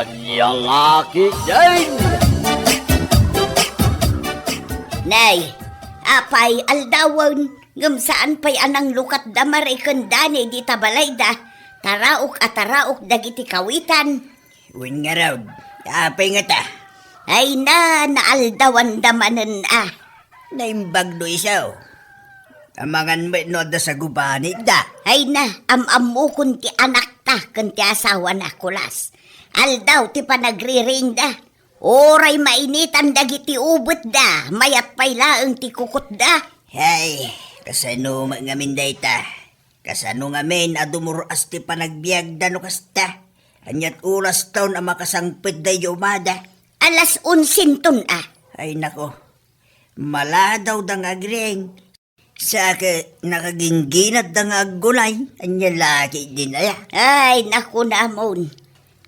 Anyang aki din! Nay, apay aldawon, ngam saan pa'y anang lukat da marikandani di tabalay da, taraok at taraok dagiti kawitan. Uwin nga raw, apay nga ta. Ay naaldawan da manen Naimbag do isaw. Amangan mo no da sa gubanit da. Ay amam mo kunti anak ta, kunti asawa na kulas. Aldaw ti panagriring da. Oray mainitan dagiti ubot da, mayat pa'y laeng ti kukot da. Hay, kasano ngamin da ita. Kasano ngamin adumuras ti panagbiag da no kasta. Anyat ulas taon ang makasangpit da yumada. Alas 11 ton Ay nako, maladaw da nga greng. Sa nakagingginat da nga gulay, anya laki din aya. Ay, naku namon.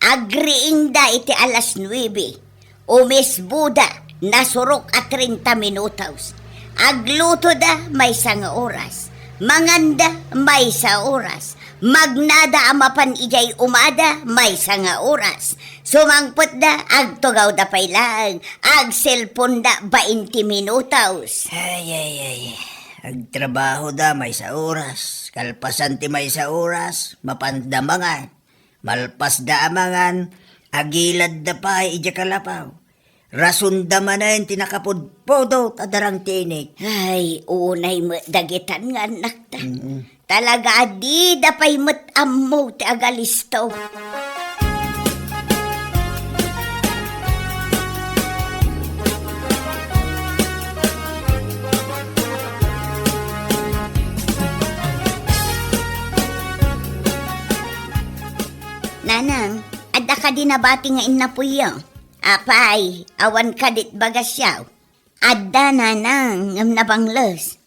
Agriing da iti alas 9. Umis buda, nasurok at 30 minutos. Agluto da, may isang oras. Manganda, may sa oras. Magnada amapan ijay umada, may isang oras. Sumangpot da, agtugaw da pailang. Ag cellphone da, 20 minutos. Ay. Agtrabaho da may sa oras. Kalpasan ti may sa oras, mapandamangan. Malpas da amangan, agilad da pa ija kalapaw. Rason da manan tinakapudpodo tadarang tinik. Ay, unay mo dagitan nga anak ta. Talaga di dapay mo't ammo ti agalisto. Nanang, adda ka din nabati nga inapuyo. Apay, awan ka dit bagasyaw. Adda nanang, ngam nabanglos.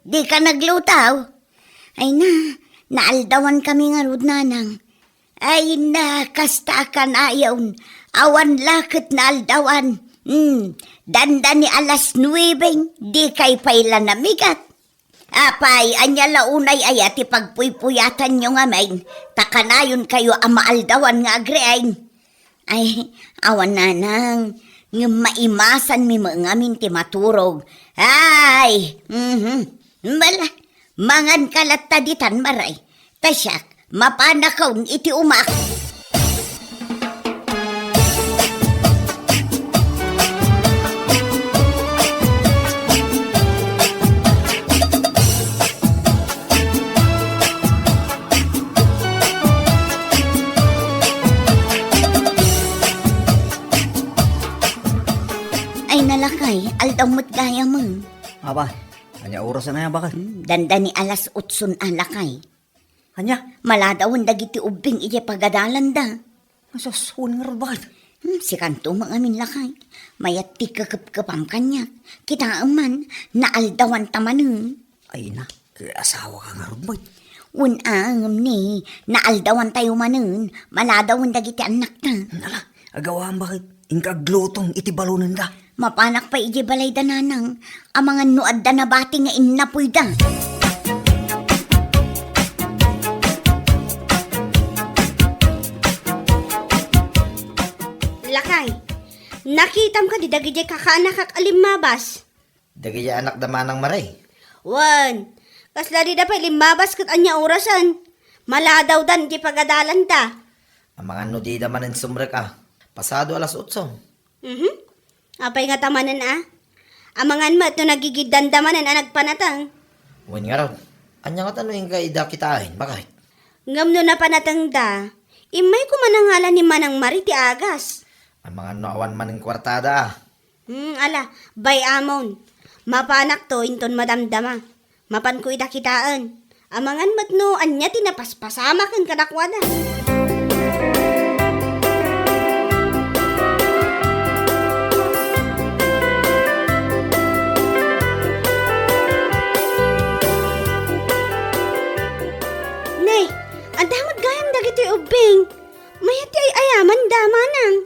Di ka naglutaw. Ay naaldawan kami nga rod nanang. Ay kasta ka na ayaw. Awan lakit na aldawan. Danda ni alas 9, di kay pailan na migat. Apay, anya launay ayat ipagpuypuyatan nyo nga main. Takanayon kayo ang maaldawan nga agreain. Ay, awan nanang, nga maimasan mi mga minti maturog. Ay, bala, mangan kalat taditan maray. Tasyak, mapanakaw iti umak. Nalakay, aldaw mo't gaya mo. Aba, kanya oras na yan bakit? Danda ni alas 8 alakay. Kanya? Maladawon dagiti ubing ije pagadalan da. Masasun nga rin bakit? Si kanto mga lakay. Mayat ti kakapkapam kanya. Kita man, naaldawan tamanin. Ay na, asawa ka nga rin bakit? Unang ni, naaldawan tayo manin. Maladawon dagiti anak ta. Nala, agawahan bakit? Ingkaglutong iti balunan da. Mapanak pa iji balay da nanang, ang mga nuad da na bati nga inapoy da. Lakay, nakitam ka di dagijay kakaanak kak alimabas. Dagijay anak damanang maray. Wan, kasla di dapay limabas kat anya orasan. Maladaw dan di pagadalan da. Ang mga nudi daman ng sumrek pasado alas 8. Apay nga tamanan Ang mga mat no nagigidan damanan nagpanatang. Wan nga raw, anya nga tanong ka ida kitain, bakit? Ngam no napanatang da, imay ko manangalan ni Manang Mari ti agas. Ang mga noawan man ng kwartada Ala, bay amon. Mapanak to inton madamdama. Mapan ko ida kitaan. Ang mga mat no anya tinapaspasama kan kadakwada. Adamot gayam dagiti ubing. Mayati ay ayaman da manang.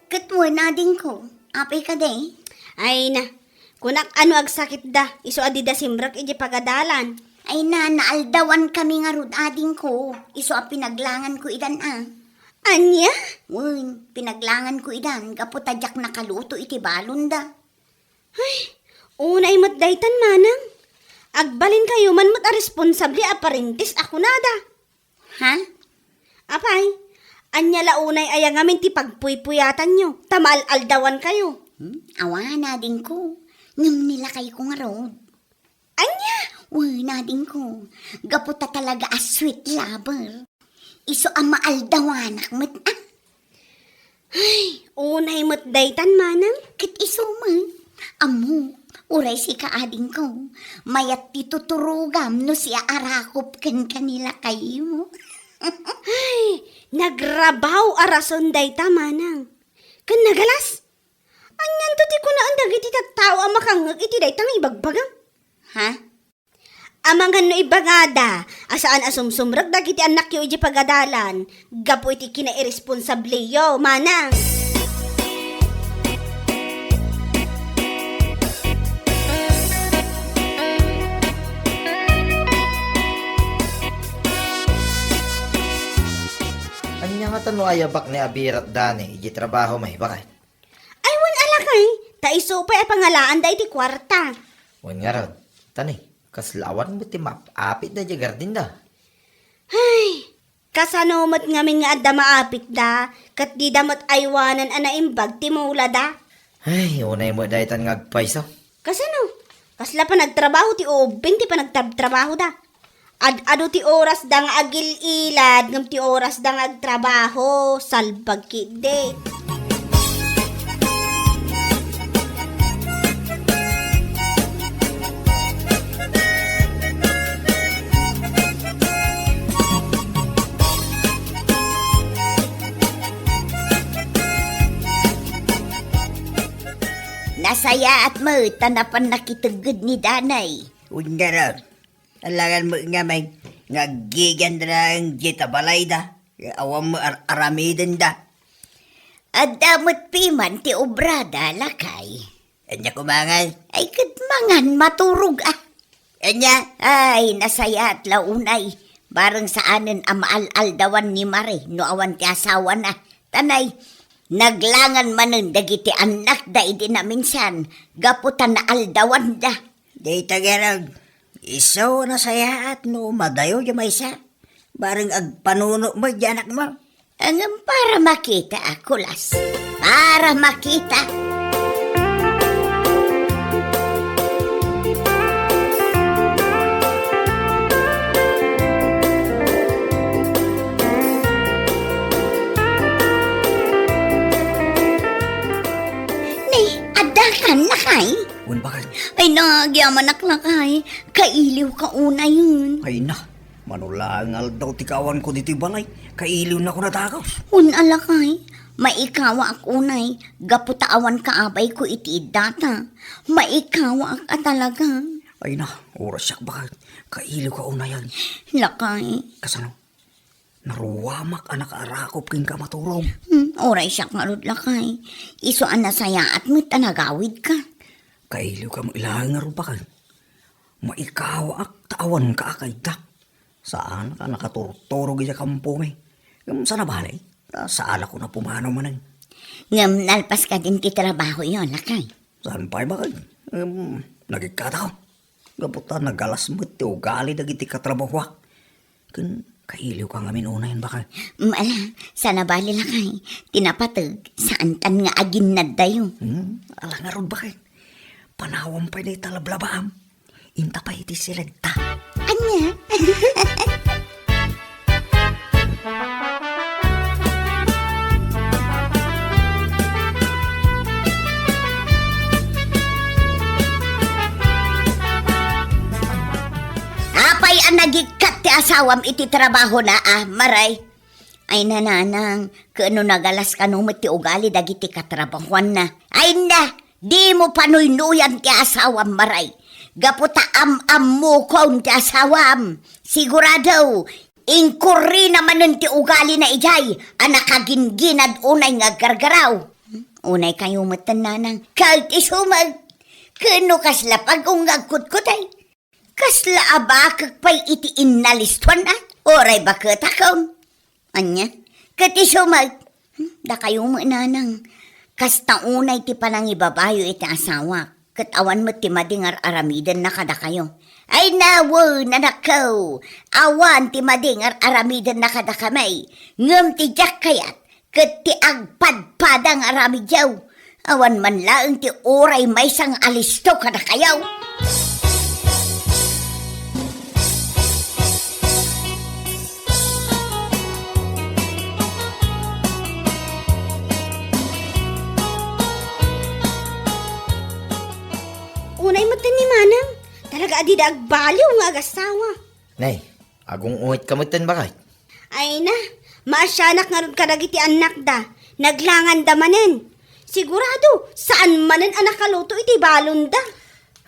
Katwa na din ko. Apay ka day. Ay na. Kunak ano ag sakit da. Iso adida simrak iji pagadalan. Ay naaldawan kami nga rod ading ko. Iso a pinaglangan ko idan Anya? Wen, pinaglangan ko idan, gaputadyak nakaluto iti balon da. Unay mat daytan manang. Agbalin kayo man mat a responsable a parintis ako nada. Ha? Apay, anya launay ayang amin ti pagpuypuyatan nyo. Tamal-aldawan kayo. Awa na din ko. Ngam nila kay ko nga rod. Anya? Uy, na din ko. Gaputa talaga a sweet lover. Iso ang maaldawanak mat Unay mat daytan manang. Kat iso man. Amo, uray si kaading ko. Mayat tituturugam no siya arakop kan kanila kayo. Nagrabaw arason dayta manang. Kan nagalas? Anyan to ti ko na ang dagiti tattao ang makangag iti daytang ibagbagang. Ha? Amangan no ibagada, asaan asumsumrag dagiti anak yo iti pagadalan, gapo iti kinairresponsable yo, manang. Anya nga tano ayabak ni Abirat Dani, iji trabaho may bakit? Ay, wan alakay, taiso pa pangalaan da iti kwarta. Wan nga ron, tani, kaslawan mo ti map, apit na di gardin da. Ay, kasanomat ngamin nga adda maapit da, kat di damot aywanan anaimbag ti mula da. Ay, unay mo daytan ngagpayso. Kasano? Kasla pa nagtrabaho ti ubing ti pa nagtrabaho da. Ado ti oras dang agil ilad, ngam ti oras dang agtrabaho, salbag kide. Nasaya at mo, tanapan nakitagod ni Danay. Unya ron. Alangan mo nga may ngagiganda na ang jita balay da. Awam mo aramidan da. At damot piman ti obrada lakay. Anya kumangal. Ay katmangan maturog ah. Anya. Ay, nasaya at launay. Barang saanin ang maaldawan ni Mare, no awan ti asawa na. Tanay, naglangan manen dagiti anak da idi na minsan. Gaputan na aldawan da. Di tagarag. Iso na saya at no madayo yung may isa. Barang agpanuno mo anak mo. Ang para makita ako las. Para makita. Ni, adakan na kay. Un bakit? Ay, nagyaman naklakay. Kailiw ka una yun. Ay na, manulangal daw tikawan ko dito balay. Kailiw na ko natakaw. Un alakay. Maikawa ak unay. Gaputaawan ka abay ko iti data. Maikawa ak talaga. Ay na, oras siyak bakit? Kailiw ka una yan. Lakay. Kasano? Naruwamak anak arakop king ka maturong. Oray siya nga lakay. Iso ang nasaya at mo't tanagawid ka. Kailiw ka mo ilahan nga rin bakit? Maikawa ak tawan ka akay dak. Saan ka nakaturturog iya kampo may? Sa nabalay? Saan ako na pumanaw manan? Ngam nalpas ka din ti trabaho yon lakay. Saan pa'y bakit? Nagikataw. Gaputan nagalas mo ti ugali dagiti katrabahuak. Kailiw ka nga minunayan bakit? Ala, sa nabali lakay. Tinapatag, saan tan nga agin na dayo. Ala nga ron bakit? Panawang pa na italablabaam. Inta pa iti silagta. Anya? Apay ang nagikat ti asawam iti trabaho na Maray. Ay nananang, kano nagalas ka nung ti ugali dagiti katrabahuan na. Ay na! Di mo panuy-nuyan ti asawam, Maray. Gaputa am mo kong ti asawam. Sigurado, ingkuri naman nun ti ugali na ijay, anakagin-ginad unay nga gargaraw. Unay kayo matananang, kahit isumag, kano kasla pag-ungagkut-kutay. Kasla abakag pa'y iti inalistuan na, oray bakit akong. Anya, Kati sumag. Da kayo mo nanang. Kasta unay ti panang ibabayo iti asawa. Katawan mo ti madingar aramidan na kada kayo. Ay nawo, nanakaw. Awan ti madingar aramidan na kada kamay. Ngam ti jak kayat. Kat ti agpadpadang aramidyaw. Awan man laang ti oray may sang alisto kada kayaw. Unay mo ni Manang. Talaga adi da agbaliw nga agasawa. Nay, agong uwit kamutin ba kahit? Ay na, maasyanak nga ron kadagiti anak da. Naglangan da manen. Sigurado, saan manen anak kaluto iti balon da.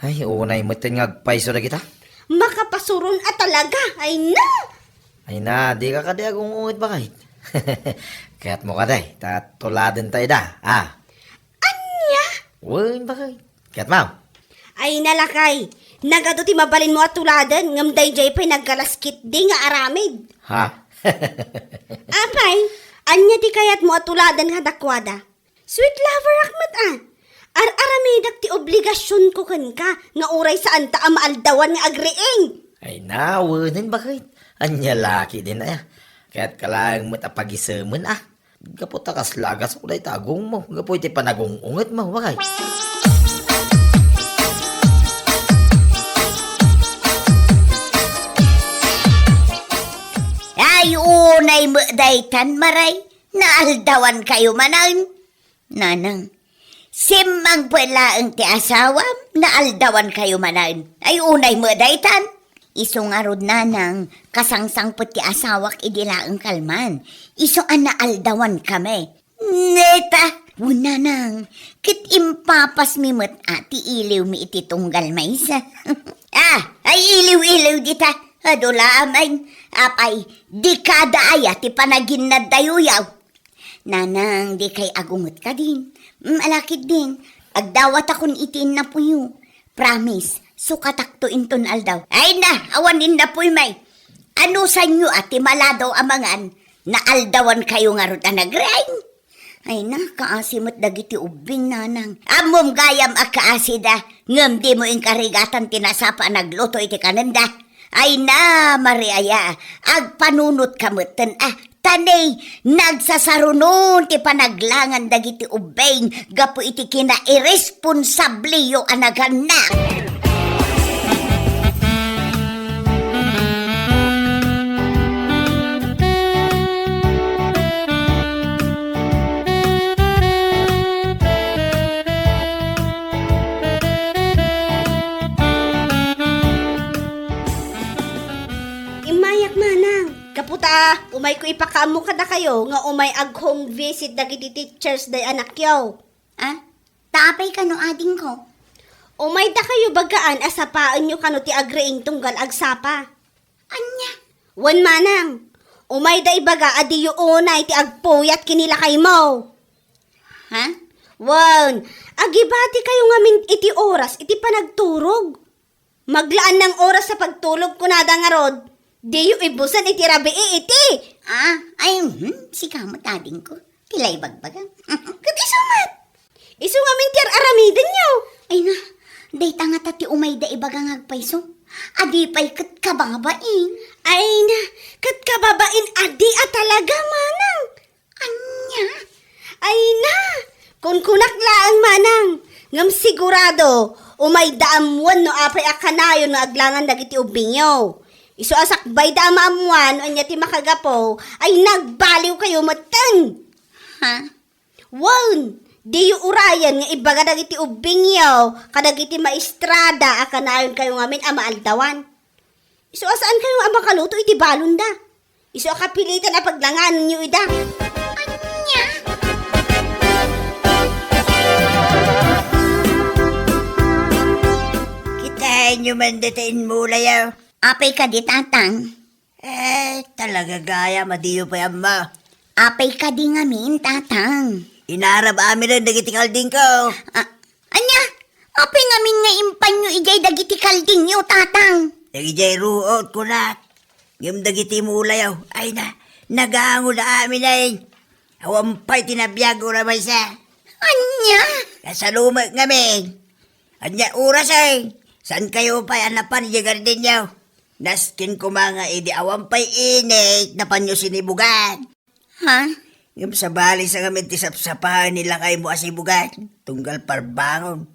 Ay, unay mutin nga agpaiso na kita. Makapasuron at talaga. Ay na! Ay na, di ka kadi agong uwit ba kahit? Kaya't mo kaday, tatuladan tayo da, Anya? Uwin ba kahit? Kaya't ma'am. Ay nalakay. Nagado ti mabalin mo at tuladan. Ngam dayjay pa'y nagkalaskit di nga aramid. Ha? Apay, anya ti kayat mo at tuladan nga dakwada. Sweet lover akmat Ar-aramidak ti obligasyon ko kan ka. Nga uray saan ta amaaldawan nga agreeng. Ay na, uwinin ba kahit? Anya laki din na. Kaya't kalaang mo tapagisaman Kapot takas lagas ko na itagong mo. Gapoy ti panagong unget mo, bakay. Ay, unay mo daytan maray. Naaldawan kayo manan. Nanang, simang pala ang ti asawa. Naaldawan kayo manan. Ay, unay mo daytan. Iso nga rod nanang, kasangsang po ti asawak idilaang kalman. Iso ang naaldawan kami. Neta, nanang, kit impapas mi mo't ati iliw mi iti tunggal maysa. Ay iliw-iliw dita. Adula amay, apay, di kada aya ti panagin na dayuyaw. Nanang, di kay agungot ka din. Malakit din. Agdawat akong itin na puyo. Promise, sukatak to inton aldaw. Ay na, awanin na puy may. Ano sa inyo ati maladaw amangan na aldawan kayo nga ron na nagrain? Ay na, kaasimot dagiti ubing nanang. Amom gayam akaasida, ngam di mo inkarigatan tinasapa nagluto iti kananda. Ay na, Mariaya, agpanunot kamutan, tanay, nagsasarunon ti panaglangan dagiti ubeng, gapo iti kina irresponsable yo anaganak. Kaputa, umay ko ipakaamo kada kayo nga umay ag home visit dagiti teachers day anak yaw. Tapay ka no ading ko. Umay da kayo bagaan asapaan nyo kano ti agreing tunggal agsapa. Anya? Wan manang, umay da ibaga adi yu unay ti agpuyat kinila kay mo. Ha? Wan, agibati kayo nga min iti oras iti panagturog. Maglaan ng oras sa pagtulog kunada nga rod. Di yu ibusan iti rabi iti. Si kamot ading ko. Tilay bagbagang. Kat isumat. Isu nga min ti aramidan nyo. Ay na, day tanga tati umay da ibagang agpaiso. Adi pa'y kat kababain. Ay na, kat kababain adi talaga manang. Anya? Ay na, kun kunak laang manang. Ngam sigurado, umay daamuan no apay akanayon no aglangan dagiti ubinyo. Iso asakbay da maamuan, anya ti makagapo, ay nagbaliw kayo matang. Ha? Wan, di yu urayan nga ibaga dagiti ubingyaw, kadagiti maestrada, akanayon kayo ngamin amaaldawan. Iso asaan kayo amakaluto iti balon da? Iso akapilitan na paglangan nyo ida. Anya? Kitahin nyo man datain mula yaw. Apay ka di tatang. Talaga gaya, madiyo pa yan ma. Apay ka di ngamin tatang. Inarab amin lang dagiti kalding ko. Anya? Apay ngamin nga impan nyo ijay dagiti kalding nyo tatang. Dagijay ruot ko na. Ngam dagiti mula yaw. Ay na, Nagaango na amin ay. Awampay tinabiyag ko na may sa. Anya? Kasalumag ngamin. Anya oras ay. Saan kayo pa'y anapan yung garden niyo? Naskin ko mga idi awampay init na panyo sinibugan. Ha? Yung sa bali sa kami tisap-sapahan nila kayo mo asibugan. Tunggal parbangon.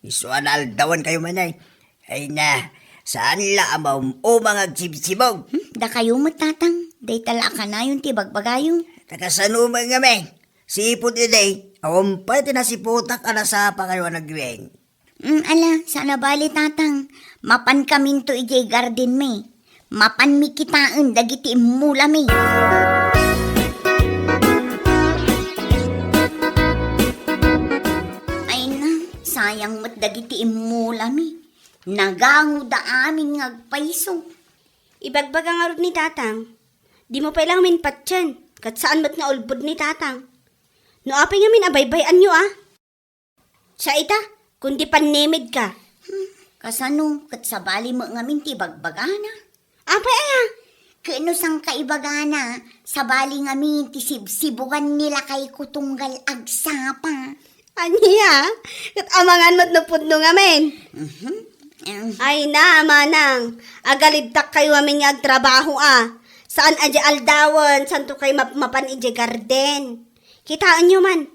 Isuan aldawan kayo manay. Ay na, saan la amaw o mga sibsibog? Da kayo mo, tatang. Day tala ka na yung tibagbagayon. Takasanumang kami. Sipod iday. Awampay tinasiputak anasapa kayo nagweng. Ala, sana bali, tatang. Mapan kaming to ijay garden me. Mapan mi kitaan dagiti imula me. Ay na, sayang mo't dagiti imula me. Nagango da amin ngagpaiso. Ibagbaga nga rod ni tatang. Di mo pa ilang minpatyan. Kat saan mat nga ulbod ni tatang. No apay nga min abaybayan nyo Sa ita, kundi panemid ka. Kasano, kat sa bali mo ngamin tibagbagana. Apay aya. Kano sang kaibagana, sa bali ngamin tisibsibugan nila kay kutunggal agsapa. Anya, kat amangan mo't napudno nga men. Ay na, manang. Agalibtak kayo amin nga agtrabaho Saan aja aldawan, saan to kayo mapan ije garden. Kitaan nyo man.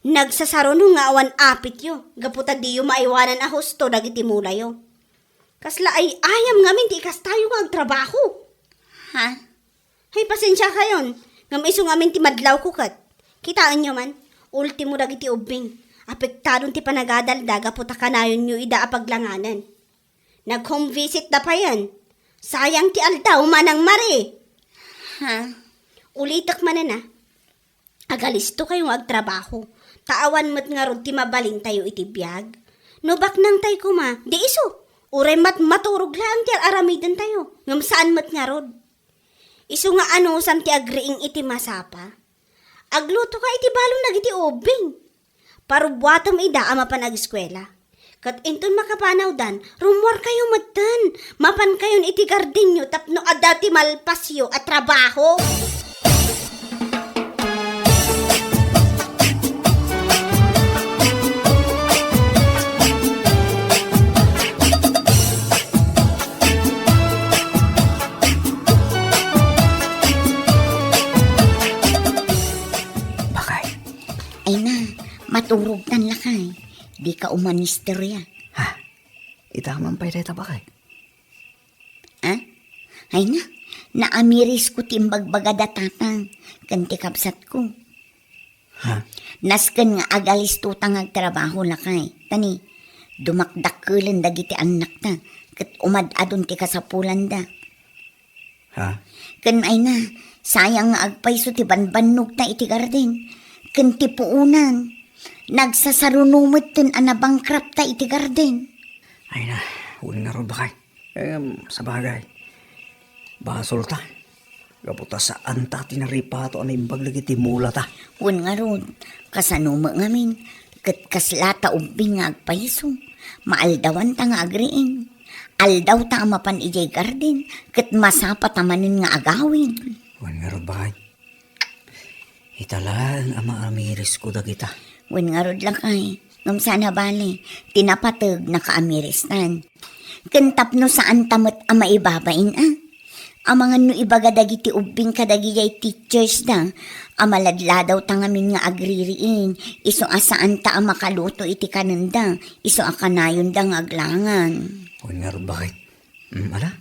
Nagsasaro nung nga awan apit yo. Gaputa di yo maiwanan a husto dagiti mula yo. Kasla ay ayam ngamin ti ikas tayo nga agtrabaho. Ha? Hay pasensya kayon. Ngam iso ngamin ti madlaw kukat. Kitaan nyo man. Ultimo dagiti ubing. Apektadon ti panagadalda gaputa kanayon nyo ida apaglanganan. Nag-home visit na pa yan. Sayang ti aldaw manang mari. Ha? Ulitak man na. Agalisto kayong agtrabaho. Taawan mo't nga rod ti mabaling tayo iti biyag. No bak nang tay kuma. Di iso. Uray mat maturog lang ti aramidan tayo. Ngam saan mo't nga rod. Iso nga ano sam ti agriing iti masapa. Agluto ka iti balong nagiti ubing. Parubuatam ida ama pa nag-eskwela. Kat inton makapanaw dan, rumwar kayo matan. Mapan kayon iti garden nyo tapno adati malpasyo at trabaho. Bakay. Ay na, maturog tan lakay. Di ka umanisterya. Ha? Itaman pa ita bakay. Ha? Ay na, naamiris ko timbagbagada tatang. Kanti kapsat ko. Ha? Nasken nga agalis tutang agtrabaho lakay. Tani, dumakdakulan dagiti anak ta. Kat umadadon ti kasapulan da. Ha? Ken ay na, sayang nga agpayso ti banbannog ta iti garden. Ken ti puunan. Nagsasarunumot tin anabangkrap ta iti garden. Ay na, huli nga ron bakay. Sa bagay. Basol ta. Gaputa saan ta tinaripato ang imbag lagi ti mula ta. Wen nga ron, kasanuma ngamin, ket kaslata ubing nga agpaiso. Maaldawan ta nga agriing. Aldaw ta amapan ijay garden, ket masapa tamanin nga agawin. Huli nga ron bakay. Italang ama amiris ko dagita. Wen nga rod lang kay, ngam sana bali, tinapatag na kaamiristan. Kentap no saan tamot ama ibabain Amangan no ibaga dagiti ubing kadagiyay teachers da. Amaladladaw tangamin nga agririin. Iso asaan ta makaluto iti kananda. Iso akanayon da nga aglangan. Huwag nga rin bakit? Ala?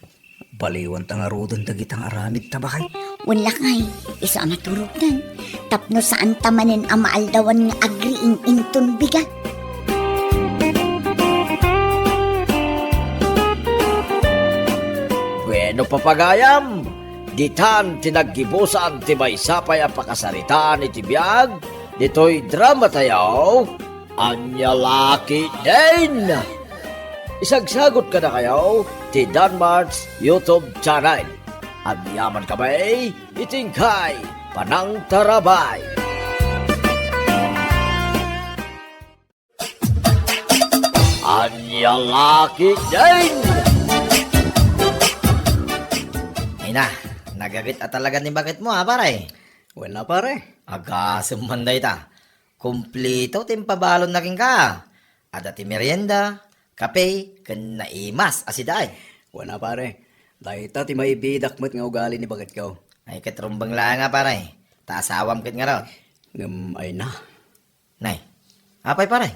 Baliwan ta nga rodan dagitang aramid ta bakit? Wala kay, iso ang naturutan. Tapno saan tamanin ang maaldawan nga agriing inton bigat. Bueno papagayam, ditan tinaggibusan ti may sapay ang pakasaritaan iti biyag, dito'y drama tayo, Anyalaki din! Isagsagot ka na kayo, ti Danmar's YouTube channel. At yaman kamay, itingkay, panang tarabay. Anyalaki din! Ay na, Nagagit at talaga ni bakit mo ha, pare. Wala pare. Aga, sumanday ta. Kumplito timpabalon na rin ka. Ada ti merienda, kape, kan naimas, asiday. Wala pare. Dahil ti may bidak mo't nga ugali ni bakit ko. Ay katrumbang lang nga pare. Taasawam kit nga ron. Ngam ay na. Nay, apay pare.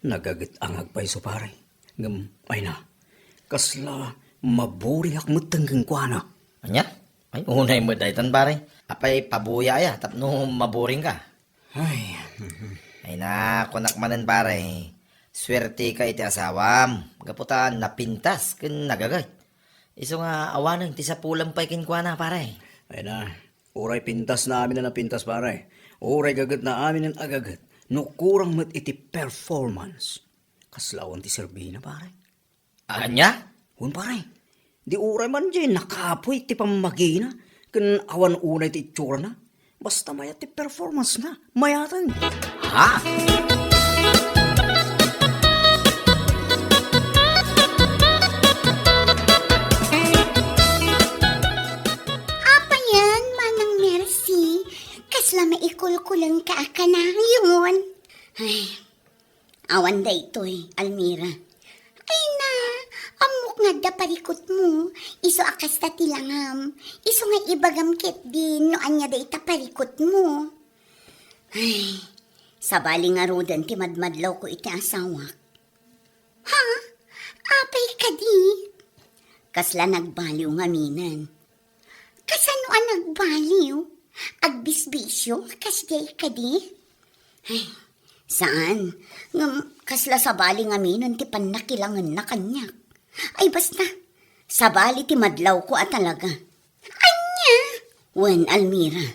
Nagagit ang agpay so pare. Ngam ay na. Kasla maburi ak mo't tanggang kwa na. Anya? Ay, unay mo daytan pare. Apay pabuya ya, tapno maburing ka. Ay, Ay na, kunak manan pare. Swerte ka iti asawam. Gaputan, napintas, kin nagagay. Iso nga awanan, ti sa pulang pa'y kinkwa na pare. ay na. Uray pintas na amin na napintas pare. Uray gagat na amin ang agagat. Nukurang mo't iti performance. Kaslawan ti Serbina pare. Anya? Hun pare. Di uray man dyan nakapoy ti pamagina. Kan awan unay ti itsura na. Basta mayat ti performance na. Mayatan. Ha? Apa yan, Manang Mercy? Kasla maikulkulang ka na yun. Ay, awan da ito'y, Almira. Ay na, amok nga da parikot mo. Iso akas ta tilangam. Iso nga ibagam ket din, no anya da ita parikot mo. Ay, sabali nga rodan ti madmadlaw ko iti asawak. Ha? Apay ka di? Kasla nagbaliw nga minan. Kasano ang nagbaliw? Agbisbisyo? Kasday ka di? Ay, saan? Kasla sabali nga minan ti panakilangan na kanyak. Ay basta, sabali ti madlaw ko at talaga. Anya? Wen, Almira.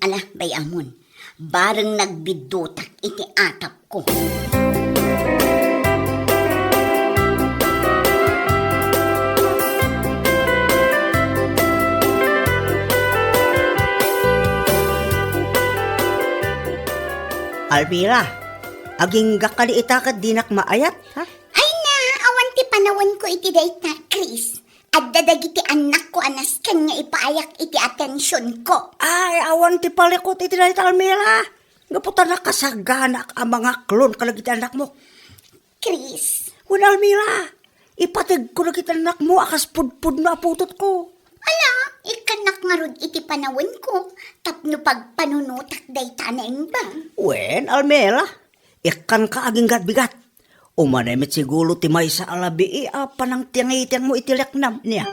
Ala, bayamon. Bareng nagbidutak iti atap ko. Almira, aging gakali itakad dinak maayat, ha? Ay na, awan ti panawan ko iti dayt na, Chris. At dadagiti anak ko anas kan nga ipaayak iti atensyon ko. Ay, awan ti palikot iti na Almira. Ngaputan na kasaganak ang mga klon kalagiti anak mo. Chris, Wala, Almira. Ipatig ko na kita anak mo, akas pudpud na aputot ko. ala, ikanak nga rod iti panawan ko. Tapno pagpanunutak dayta na imbang. Wen, Almira, ikan ka aging gatbigat. Umanemit siguro ti may sa alabi, panang tiyang mo itilaknam niya.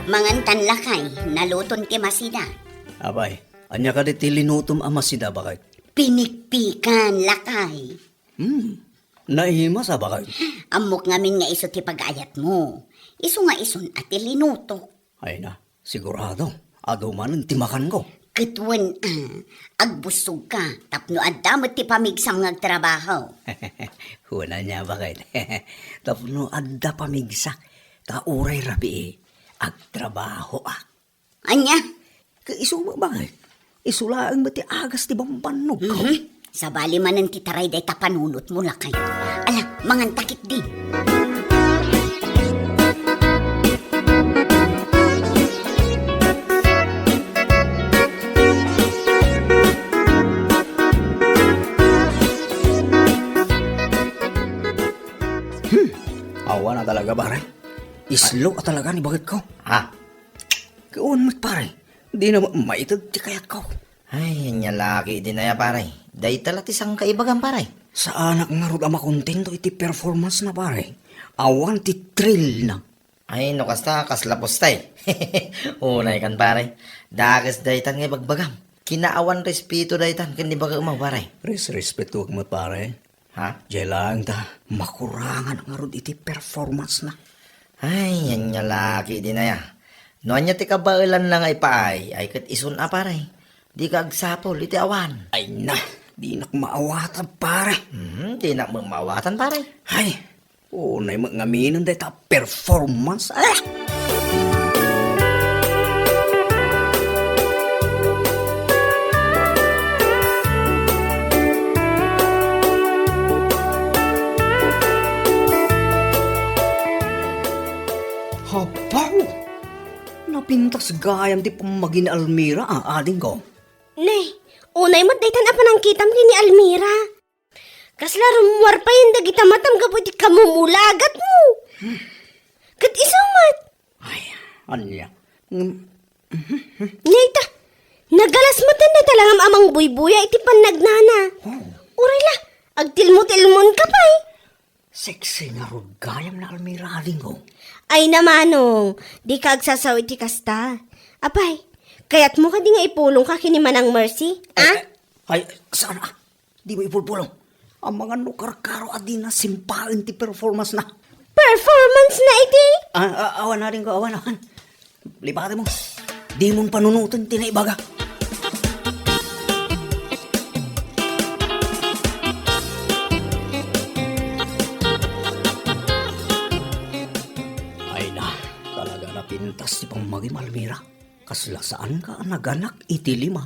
Mangantan lakay, naluton ti masida. Abay, anya ka di tilinutom amasida bakit? Pinikpikan lakay. Naihima sa bakit? Amok ngamin nga iso ti pag-ayat mo. Iso nga ison at ilinutok. Ay na, sigurado. Ado man ang timakan ko. Kitwen agbusog ka, tapno adamot ti pamigsam nga trabaho. Huna niya bakit? Tapno adda pamigsa. Kauray rabi agtrabaho ak. Anya? Kaisuma bakit? Isulaang mati agas ti bambanog ko. Sa bali man ang titaray day tapanunot mo lakay. Ala, mangantakit din. Awa na talaga pare. Islo ka talaga ni bakit ko. Ha? Kaon mat pare. Di na maitag ti kayat ko. Ay, nya laki din na ya pare. Day talat isang kaibagan pare. Sa anak nga rod ama kontento iti performance na pare. Awan ti thrill na. Ay, no kasta, kaslapos tay. Unay kan pare. Dagas daytan nga bagbagam. Kinaawan respeto daytan, kan di baga umaw pare. Respeto mo pare. Ha? Diyan lang ta. Makurangan nga rod iti performance na. Ay, yan nga laki din na ya. No, anya ti kabailan lang ay paay, ay kat isun a pare. Di ka agsapol, iti awan. Ay na, di nak maawatan pare. Di na mamawatan pare. Ay, unay magngaminan day ta performance. napintas gayam ti pamagin Almira ading ko. Nay, unay mo daytan apa nang kitam kini Almira. Kasla rumuwar pa yung dagita matam kaputi kamumulagat mo. Kat isumat. Ay, anya. Nayta, nagalas mo tan na talangam amang buybuya iti panagnana. Uray la, agtilmo-tilmon ka pa'y. Sexy nga rod gayam na Almira ading ko. Ay namanong, di ka agsasaw iti kasta. Apay, kayat mo ka di nga ipulong ka kini Manang Mercy, ha? Ay, sana? Di mo ipulpulong. Ang mga nukar-karo adi na simpain ti performance na. Performance na iti. Awan na rin ko, awan. Lipate mo. Di mong panunutan tinaibaga. Ay na, talaga napintas si Pamagim Almira. Kasla saan ka naganak iti 5?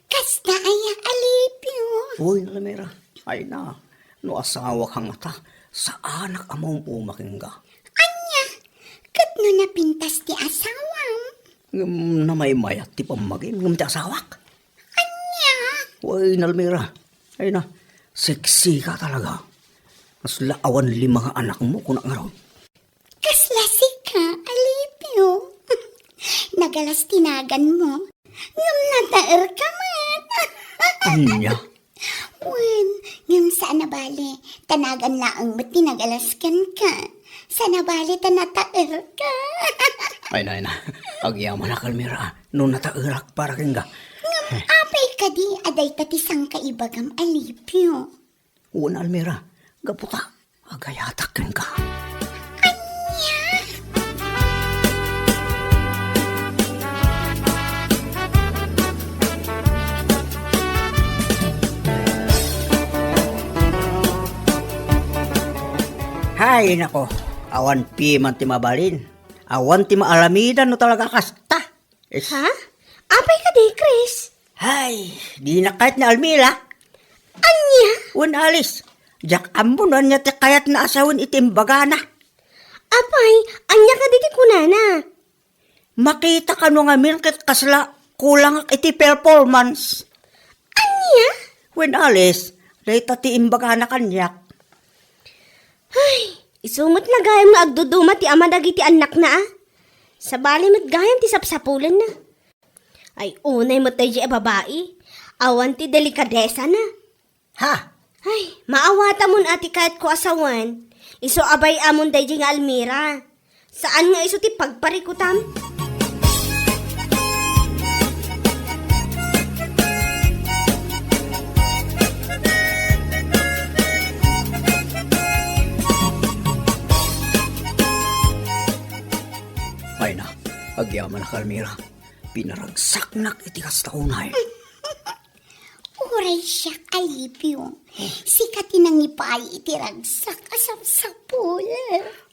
Kasta aya alipyo. Uy, Almira. Ay na, no asawa kang ata, sa anak among umaking ka. Anya, kat no napintas ti asawam. Na may mayat ti Pamagim, ngam ti asawak. Anya, Uy, Almira. Ay na, sexy ka talaga. Mas laawan 5 anak mo kung nga kaslasi ka alipyo. Nagalas tinagan mo. Ngam nataer ka man. Anya? Wen, ngam sa nabali, tanagan laang ba't tinagalaskan ka. Sa nabali, tanataer ka. Ay na. Agyaman na Almira. No natairak para king ka. Ngam apay ka di, aday tatisang kaibagam alipyo. Una Almira, gaputa. Agayatak king ka. Hay nako, awan pi man ti mabalin. Awan ti maalamidan no talaga kasta. Ha? Apay ka di, Chris? Hay, di na kahit na Almira. Anya? Un alis. Jak ambon niya ti kayat na asawin itimbagana. Apay, anya ka di kunana. Makita ka no nga mirket kasla kulang iti performance. Anya? When alis, dahita ti imbagana kanyak. Ay, isumot na gayam nga agduduma ti ama dagiti anak na ah. Sa bali mat gayam ti sapsapulan na. Ay, unay mo tayo babae. Awan ti delikadesa na. Ha? Ay, maawata mon ati kahit ko asawan. Iso abay amon dahi nga Almira. Saan nga iso ti pagparikutam? Ay na, agyaman na Almira. Pinaragsak nak iti kastaunay. Uray siya alipyo. Sikatin ang ipay itiragsak asap-sapul.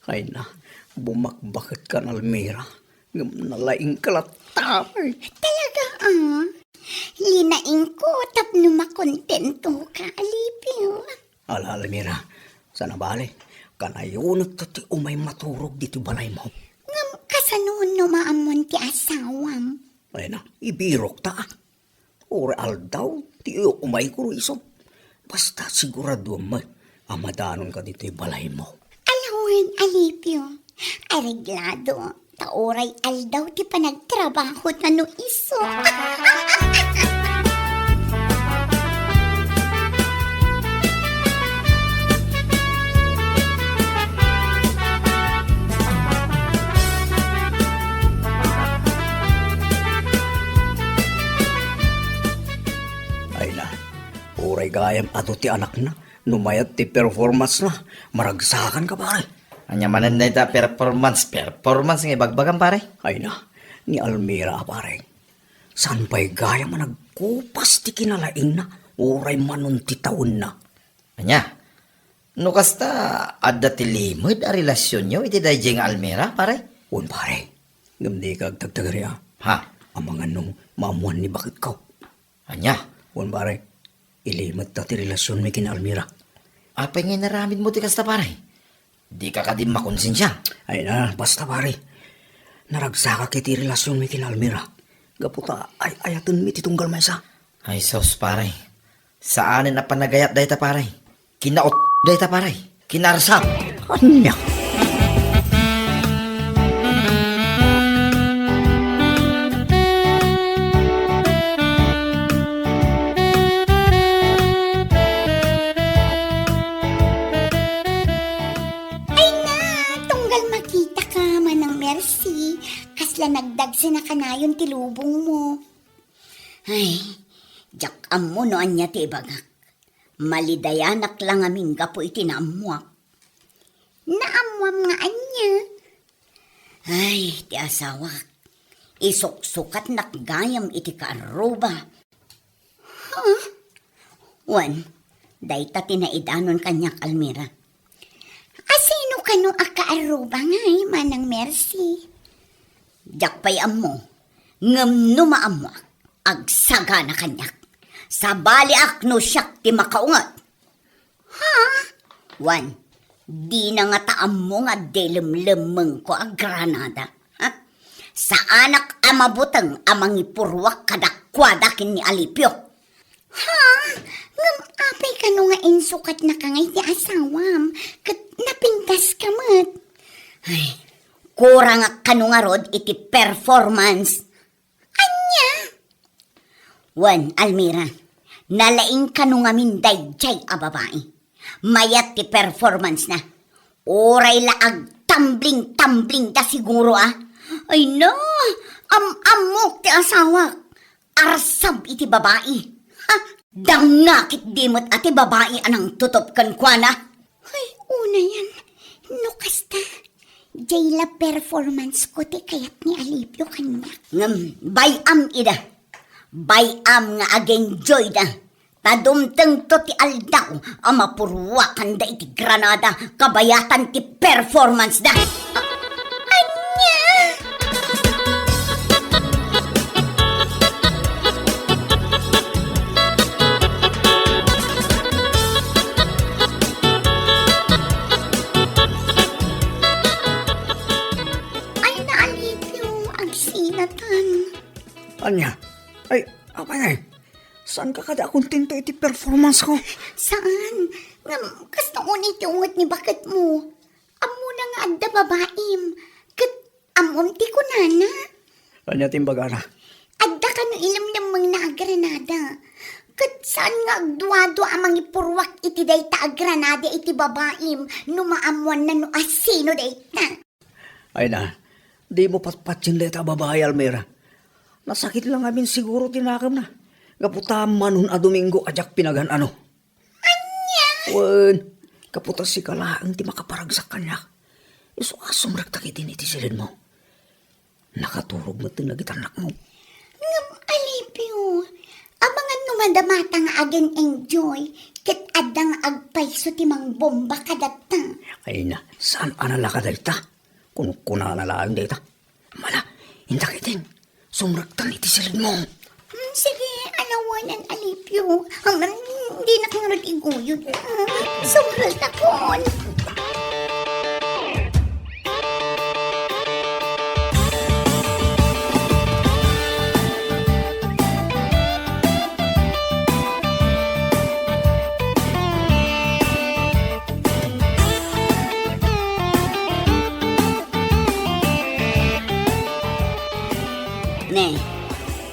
Ay na, bumakbakit ka na Almira. Nalaing kalatapay. Talaga linaing ko tapno makontento ka alipyo. Ala Almira, sana bale, kanayunot ti umay maturog dito balay mo. Ngam kasanon no maamon ti asawam. Ay na, ibirok ta. Ore aldaw, ti umay kuro iso. Basta sigurado mo, amadanon ka dito balay mo. Alawan alipyo. Areglado. Taoray aldaw ti panagtrabaho na no iso. Ay na, oray gayam ato ti anak na, numayat ti performance na, maragsakan ka pare. Anya manan na ita performance nga ibagbagan pare. Ay na, ni Almira pare. San pa'y gayam nagkupas ti kinalaing na, oray manon ti taon na. Anya, no kasta adda ti limod a relasyon nyo iti dayjay nga Almira pare. Un pare, gamdi kag tagtagari Ha? ang mga nung mamuan ni bakit ka. Anya, Un pare, ilimot ta ti relasyon may kina Almira. apay nga naramid mo ti kasta pare. Di ka kadim makonsensya. Ay na, basta pare. Naragsaka kiti relasyon mi kin Almira. Gaputa ay ayatan mi titunggal maysa. Ay sos pare. Saanin na panagayat dayta pare. Kinaot dayta pare. Kinarsap. Anya? Ay na, tunggal makita ka manang Mercy. Kasla nagdagsi na kanayon ti lubong mo. Ay, jakam mo no anya ti ibagak. Malidayanak lang aming gapo iti naamuak. Naamuam nga anya. Ay, ti asawak. Isok-sukat nakgayam iti kaaruba. Huh? Wan, dayta tinaidanon kanyak Almira. Asino kano akaaruba ngay manang Mercy? Jakpay ammo, ngam numaamuak, agsaga na kanyak. Sa bali akno siyak ti makaungat. Ha? Wan, di na nga taam mo nga delemlemeng ko ang Granada. Ha? Sa anak amabutang amang ipurwak kadakwadakin ni Alipio. Ha? Ngam apay ka no nga insukat na kangay ti asawam. Kat napintas ka mat. Ay, kurang ka no nga rod iti performance. Anya? Wan, Almira, nalaing ka nung amin dayjay a babae. Mayat ti performance na. Oray laag tumbling da siguro Ay no, amok ti asawak. Arsab iti babae. Ha, dangakit dimot ati babae anang tutop kan kwa na. Ay, una yan. No kasta. Jay la performance ko ti kayat ni Alipio kanya. Bayam ida. Bayam nga ag-enjoy da. Tadumteng to ti aldaw ang mapurwakan da iti Granada kabayatan ti performance da. Anya! Ay naalipyo ang sinatan. Anya? Ay, apa nga saan ka kada kontento iti performance ko? Saan? Ngam, kasta unit yung ni bakit mo. Amo na nga adda babaim. Kat amon ti ko nana. Anya timbagana? Adda ka no ilam namang na Granada. Kat saan nga agduado amang ipurwak iti dayta ag Granada iti babaim. Numaamuan na no asino dayta. Ay na, di mo patpatsin leta babae Almira. Nasakit lang amin siguro tinakam na. Kaputa manon a Domingo ajak pinagan ano. Anya! Wen, kaputa si kalaang ti makaparagsak kanya. Iso asong ragtakitin iti silid mo. Nakaturog mo ito nagitanak mo. Ngam alipyo. Abangan numadamata nga agen enjoy. Kat adang agpaiso ti mang bomba kadata. Ay na, saan anala ka dalita? Kung kuna na lang data. Mala, intakitin. Sumragtan iti silid mo. Sige, alawanan alipyo. Hindi na kang nag-iguyod. Sobrang takon. Ne,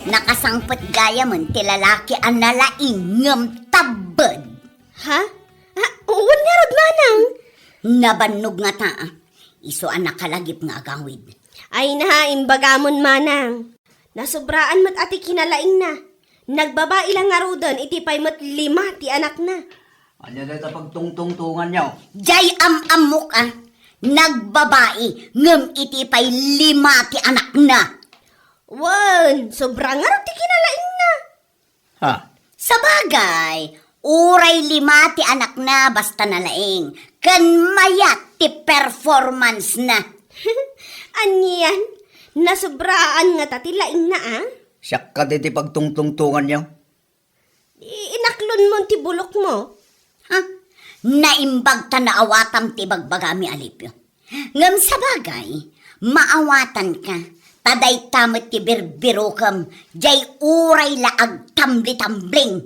nakasangpot gaya mon ti lalaki ang nalaing ngam tabad. Ha? Uwan nga rod manang. Nabannog nga ta. Iso ang nakalagip nga agawid. Ay na, imbagamon manang. Nasubraan mat ati kinalaing na. Nagbabae lang nga rodon, iti pay mat 5 ti anak na. Anya data pagtungtungtungan niyo. Jay amok nagbabae ngam iti pay 5 ti anak na. Wan, sobrang nga rod ti kinalaing na. Ha? Sa bagay, uray 5 ti anak na basta nalaing. Kan mayat ti performance na. Anyan, nasubraan nga tatilaing na Siyak ka diti pagtungtungtungan niyo. Inaklon mo ti bulok mo. Ha? Naimbag ta na awatam ti bagbagami alipyo. Ngam sa bagay, maawatan ka. Taday tamit ti birbiro kam, jay uray laag tambli-tambling.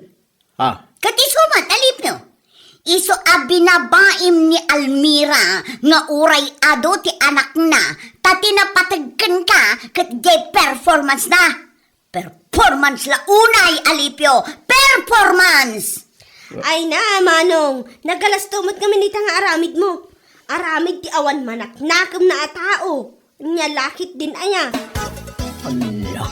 Ha? Katiso matalip no. Iso abinabaim ni Almira nga uray ado ti anak na, tati napatagkan ka kat jay performance na. Performance la unay, Alipyo! Performance! Ay na, Manong, nagalastumot kami nita nga aramid mo. Aramid ti awan manak nakam na atao. Nya lakit din aya. Ala.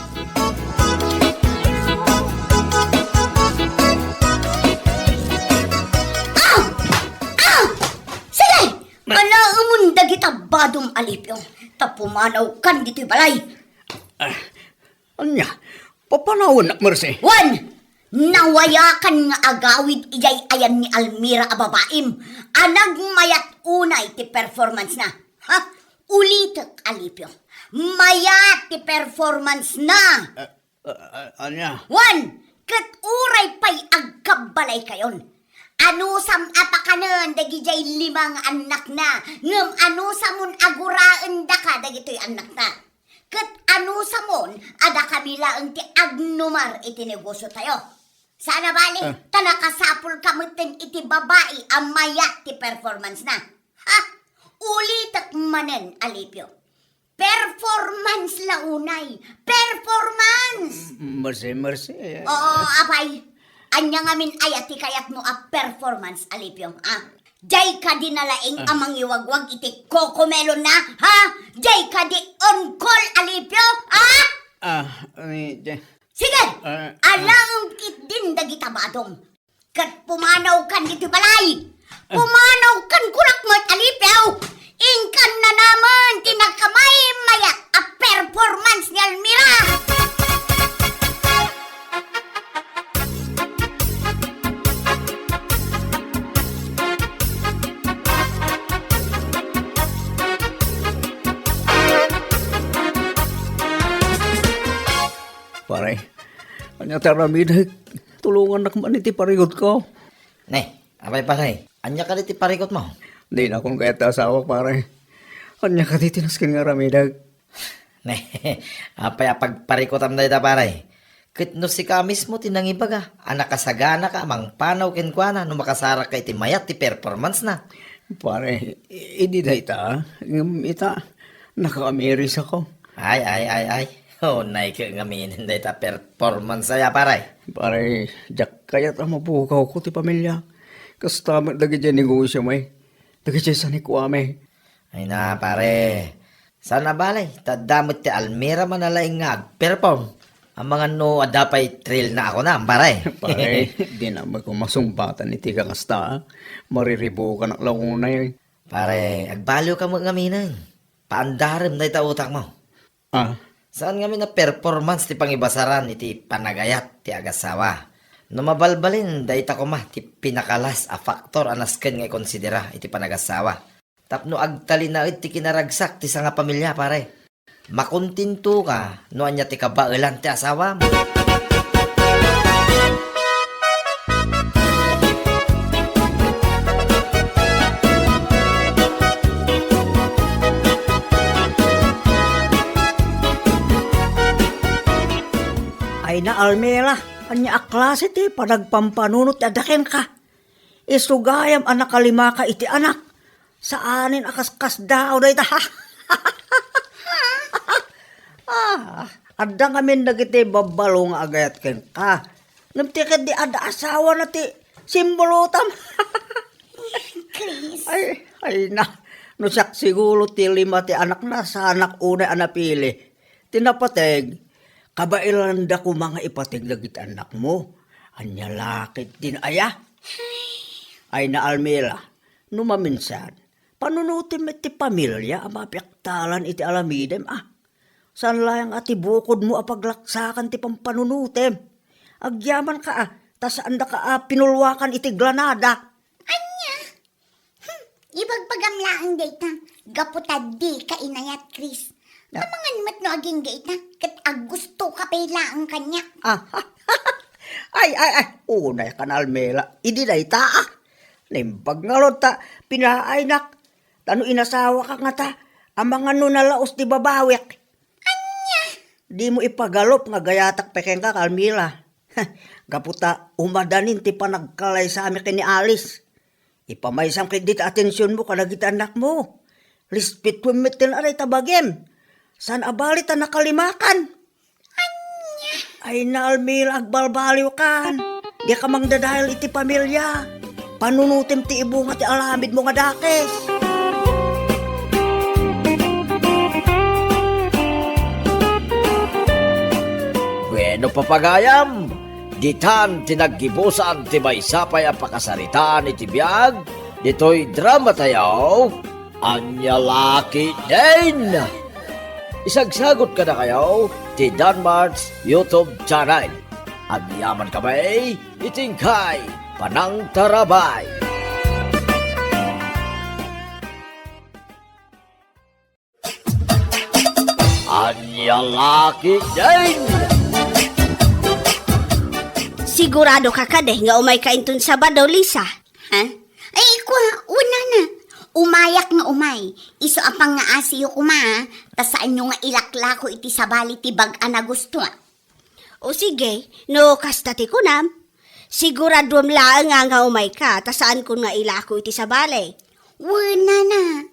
Sige! Malaamunda kita badong Alipyo. Tapumanaw kan dito'y balay. Anya, papanawan na, Mercy. One! Nawayakan nga agawid ijay ayan ni Almira a babaim. Anag mayat unay ti performance na. Ha? Ulitek, Alipyo. Mayat ti performance na. Anya, One! Kat uray pa'y agkabalay kayon. Anusam apakanan dagijay limang anak na. Ngem anusamun aguraan da ka dagito'y anak na. Kat anusamon ada kabila ang ti agnumar iti negosyo tayo. Sana bali, tanakasapul kamutin iti babae ang mayat ti performance na. Ha? Ulitak manen, Alipyo. Performance la unay. Performance! Mercy. Oo, apay. Anya ngamin ayat ti kayat mo a performance, Alipyo. Jay ka di nalaing amang iwagwag iti kokomelon na, ha? Jay ka di on call, Alipyo, ha? Sige, alang kit din dagita badong. Kat pumanaw kan dito balay. Pumanaw kan kurak mo't Alipyo. Ingkan na naman tinakamay mayat a performance ni Almira. Pare, anya taramid, tulungan na man iti parigot ko. Ne, abay paray. Anya ka diti parikot mo. Di na akong kaya asawa, pare. Anya ka titinaskin nga ramidag. Ne, apay pagparikotam na ita paray. Kit no si ka mismo tinangibaga. Anak kasagana ka, mang panaw kenkwana, no makasara ka iti mayat ti performance na. Pare, hindi na ita. Ita, naka-ameris ako. Ay. Oh, naik ngamin na ita performance saya paray. Pare, jak kaya mabukaw ko ti pamilya. Kastamit lagi dyan negosyo may. Lagi dyan sa nikwame. Ay na pare. Sana balay, tadamot ti Almira manalaing nga perform. Ang mga no adapay thrill na ako na, paray. Pare, di na magkumasumpatan iti kakasta. Mariribo ka ng launay. Pare, agbaliw ka mo ngaminan. Paandarim na ita utak mo. Saan nga na performance ti pangibasaran iti panagayat ti agasawa. No mabalbalin, dayta ko ma ti pinakalas a faktor anasken nga ikonsidera iti panagasawa. Tapno agtali na iti kinaragsak ti nga pamilya pare. Makuntinto ka no anya ti kabailan ti asawa mo. Ay na Almira, anya aklase ti panagpampanunot adaken ka. Isugayam anak kalima ka iti anak. Saanin akaskas daw da ita. Adda ngamin nagiti babalo nga agayat ken ka. Namtikad di ada asawa na ti simbolotam. Ay na. No siyak siguro ti lima ti anak na sa anak una anapili. Tinapateg. Kabailanda ko mga ipatig dagit anak mo. Anya lakit din aya. Ay na Almira, numaminsan, panunutin mo iti pamilya, mapyaktalan iti alamidem, San layang ati bukod mo apaglaksakan ti pampanunutem. Agyaman ka, tas anda ka pinulwakan iti glanada. Anya? Ibagpagamlaang data. Gaputad di ka inayat, Chris. Namangan mat no aging data. Kat agusto ka pailaang kanya. Ay, unay ka na Almira, idi na ita Nimbag nga ta, pinaaynak. Tano inasawa ka nga ta, ang mga nunalaos ti babawik. Di mo ipagalop nga gayatak pekeng ka, Carmila. Gaputa, umadanin ti panagkalay sa amin kini Alice. Ipamaysam kredit atensyon mo kanagit anak mo. Lispit mo mitin aray tabagim. San abalit na nakalimakan? Ay na, Almila, agbalbaliw kan. Di ka mang dadahil iti pamilya. Panunutim ti ibunga ti alamid mo nga dakes. Bueno papagayam, ditan tinaggibusan ti maysapay ang pakasaritaan iti biyag, dito'y drama tayo, anya laki din. Isagsagot ka na kayo, ti Danmarks YouTube channel. At yaman kami, itingkay, panang tarabay. Anya laki din. Sigurado ka kadeh nga umay kainton Sabado, Lisa. Ha? Ay, una na. Umayak nga umay. Iso apang nga asiyo kuma, tasaan nyo nga ilakla ko iti sabali ti bag-a na gusto. O sige, no kastati ko nam. Sigurado lang nga umay ka, tasaan ko nga ilako iti sabali. Wala na.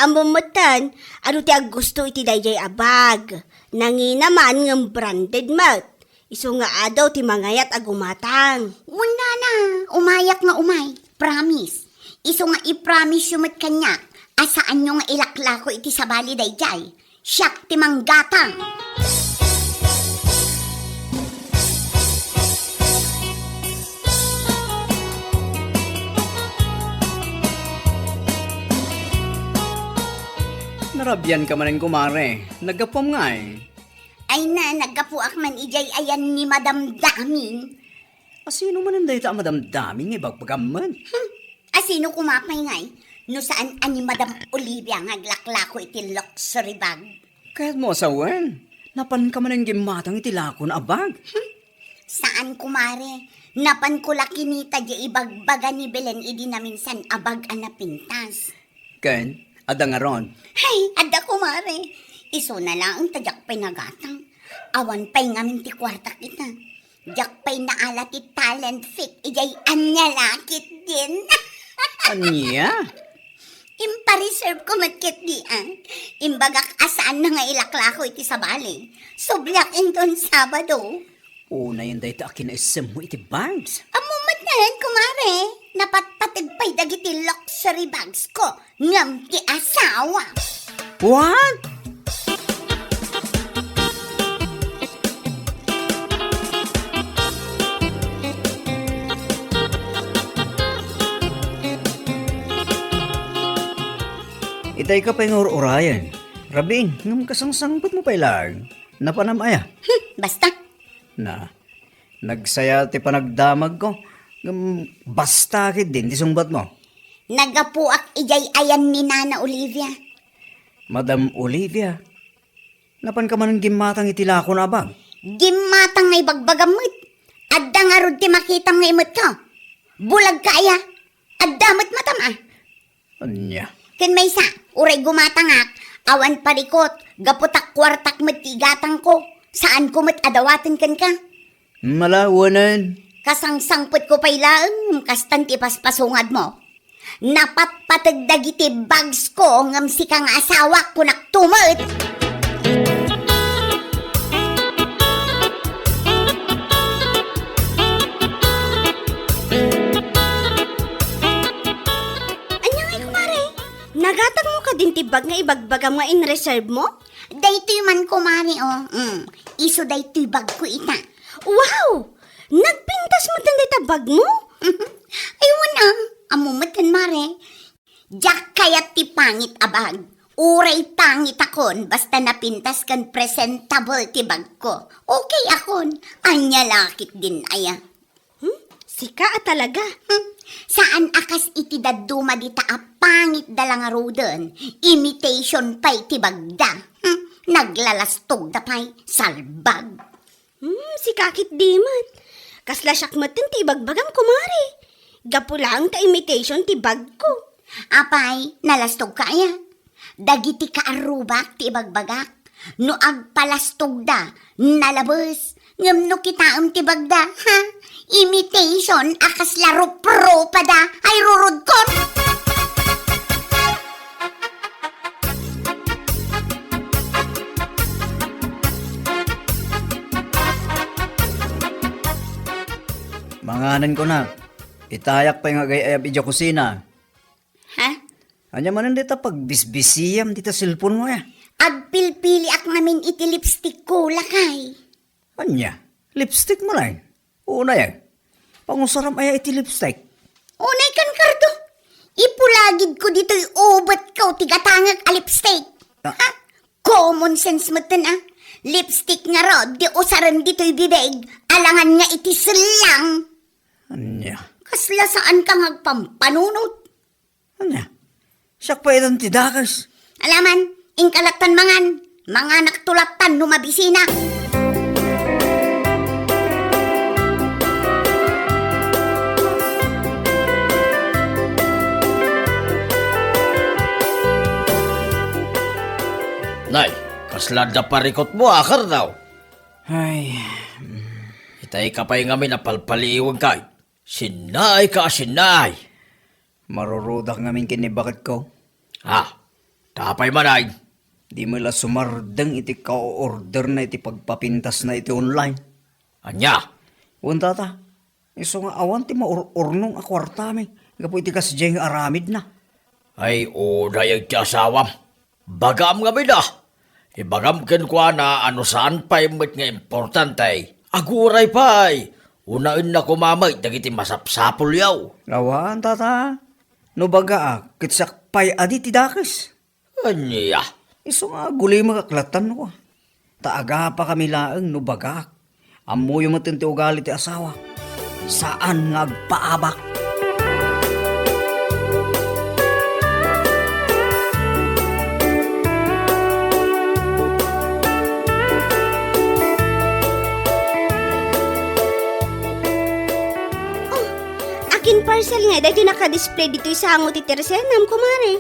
Amumutan, ano ti gusto iti dayjay abag. Nanginaman ng branded mat. Iso nga adaw ti mangayat agumatang. Wala na. Umayak nga umay. Promise. Iso nga i-promise yung mat kanya. Asaan nyo nga ilakla ko iti sabali dayjay. Siyak ti manggatang. Narabyan ka manin kumare. Nagapom nga eh. Ay na, nagkapuak man ijay ayan ni Madam Damin. Sino man ang dayta madamdaming ibagpagaman? Asino kumapay ngay? No saan ani Madam Olivia ngaglakla ko iti luxury bag? Kaya't mo asawan. Napan ka man ang gimatang itilakon abag. Saan kumare? Napan ko laki nita di ibagbaga ni Belen idi na minsan abag ana pintas. Ken, adang aron. Hay, ada kumare. Iso na lang ang tadyak pa'y nagatang. Awan pa'y ngamin ti kwarta kita. Diyak pa'y naala ti talent fit. Ijay anya lakit din. Anya? Impa-reserve ko matkit di Imbagak asaan na nga ilakla ko iti sabali. Sublak inton Sabado. Una yung dayta akin na isem mo iti bags. Amumat na yan, kumare. Napatpatid pa'y dagiti luxury bags ko. Ngam ti asawa. What? Itay ka pa yung urayan. Rabing, ngam kasangsangpot mo pa ilang. Napanamaya. Basta. Na, nagsaya ti panagdamag ko. Ngam, basta kit din, ti sungbat mo. Nagapuak ijay ayan ni Nana Olivia. Madam Olivia, napan ka man ang gimatang itilako na abang. Gimatang ngay bagbagamit. Adda nga rod ti makitam nga imot ko. Bulag kaya. Addamot matama. Anya? Ken may sa, uray gumatangak. Awan parikot. Gaputak kwartak met tigatang ko. Saan ko met adawatin ken ka? Malawanan. Kasangsangpot ko pa'y laeng. Kastan ti paspasungad mo. Napatpatag dagiti bags ko. Ngam si kang asawa ko naktumot. Nagatag mo ka din tibag nga ibagbagam nga in-reserve mo? Daytoy man kumari Iso daytoy bag ko ita. Wow! Nagpintas mo din dita bag mo? Ayun amumat kan mare. Diyak kayat ti pangit abag. Uray pangit akon, basta napintas kan presentable ti bag ko. Okay akon, anya lakit din aya. Sika talaga. Saan akas iti daduma dita pangit dalang roden. Imitation pa'y ti bagda. Naglalastog da pa'y salbag. Sika kit dimat. Kasla syakmatin ti bagbagam kumari. Gapulang ta imitation ti bag ko. Apay, nalastog kaya. dagiti kaarubak ti ibagbagak. No agpalastog da, nalabas. Ngam no kitaam ti bagda, ha? Imitation, akas laro pro pa da, ay rurod ko. Manganan ko na. Itayak pa yung agay-ayab ija kusina. Ha? Anya manan dita pag bisbisiyam dita cellphone mo ya. Agpilpili ak namin iti lipstick ko, lakay. Anya? Lipstick mo lang. Una yan. Pangusaram ay iti lipstick. Unay kan kardo. Ipulagid ko dito'y ubat ko tigatangag a lipstick. Ah. Ha? Common sense mo ah. Lipstick nga rod, di usaran dito'y bibig. Alangan nga iti silang. Anya? Kasla saan ka ngagpampanunot? Anya? Siyak pa itan tidakas. Alaman, ingkalatan mangan. Mga naktulatan numabisina. Nay, kaslada parikot mo, akar daw. Ay, Itay ka pa'y ngami na palpaliiwag kay. Sinay ka, sinay. marurudak ngamin kinibakit ko. Ha, tapay manay. Di mo la sumardeng iti ka-order na iti pagpapintas na iti online. Anya, Unta ta, iso nga awan ti maururnong akwartami. Gapo iti kasjeng aramid na. ay uday ang asawam. Bagam ngami na. Ibagam ken kwa na ano saan pa'y met nga importante. Aguray pa'y. Unain na kumamay, dagiti masapsapol yaw. Lawan tata, no baga kitsak pay adi ti dakes. Anya, Iso nga guli makaklatan ko. Taaga pa kami laeng no baga. Amo yung matinti ugali ti asawa. Saan nga agpaabak? Akin parcel nga, dahil naka-display dito sa hango ti Tersenam, kumare.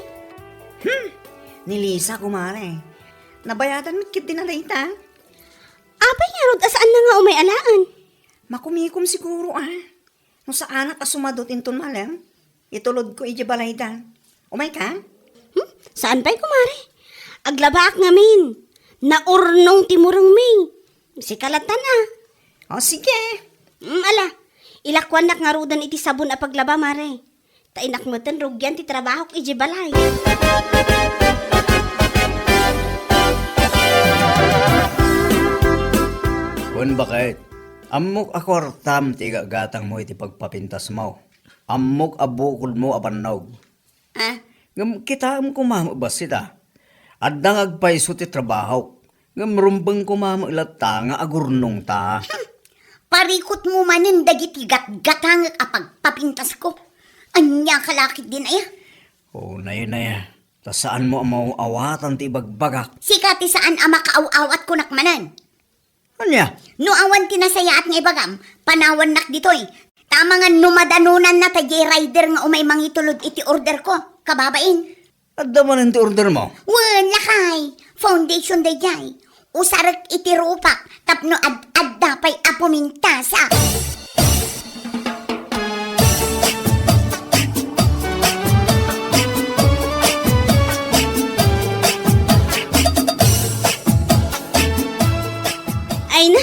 Ni Lisa, kumare. Nabayadan mit kit dinalita. Apay nga rod, asaan na nga umay alaan? Makumikom siguro No sa anak asumadot inton malam. Itulod ko ije balayda. Umay ka? Saan pa'y kumare? Aglabaak ngamin. Naurnong timurang may. Si kalatan O sige. Ala, ilakwan nak nga rudan iti sabon a paglaba, mare. Tainak mo tan rugyan ti trabaho ije balay. Kun bakit? Amok akwartam ti gagatang mo iti pagpapintas mo. Amok abukol mo abannog. Ha? Ngam kita am kumamabas sita. Adang agpaiso ti trabaho. Ngam rumbang kumamailata nga agurnong ta. Parikot mo manin dagiti gat-gatang apagpapintas ko. Anya kalakit din aya. O na yun na yan. Ta saan mo ang mauawatan ti bagbagak? Sikati saan ang makaaw-awat ko nakmanan. Anya? No awan tinasaya at nga ibagam, panawan nak ditoy. Tama nga numadanunan na tayo rider nga umay mangitulod iti order ko. Kababain. Adda man ti order mo? Wan lakay. Foundation day jay. Usarak iti rupak. Tapno ad-adda pa'y apumintasa. Ay na,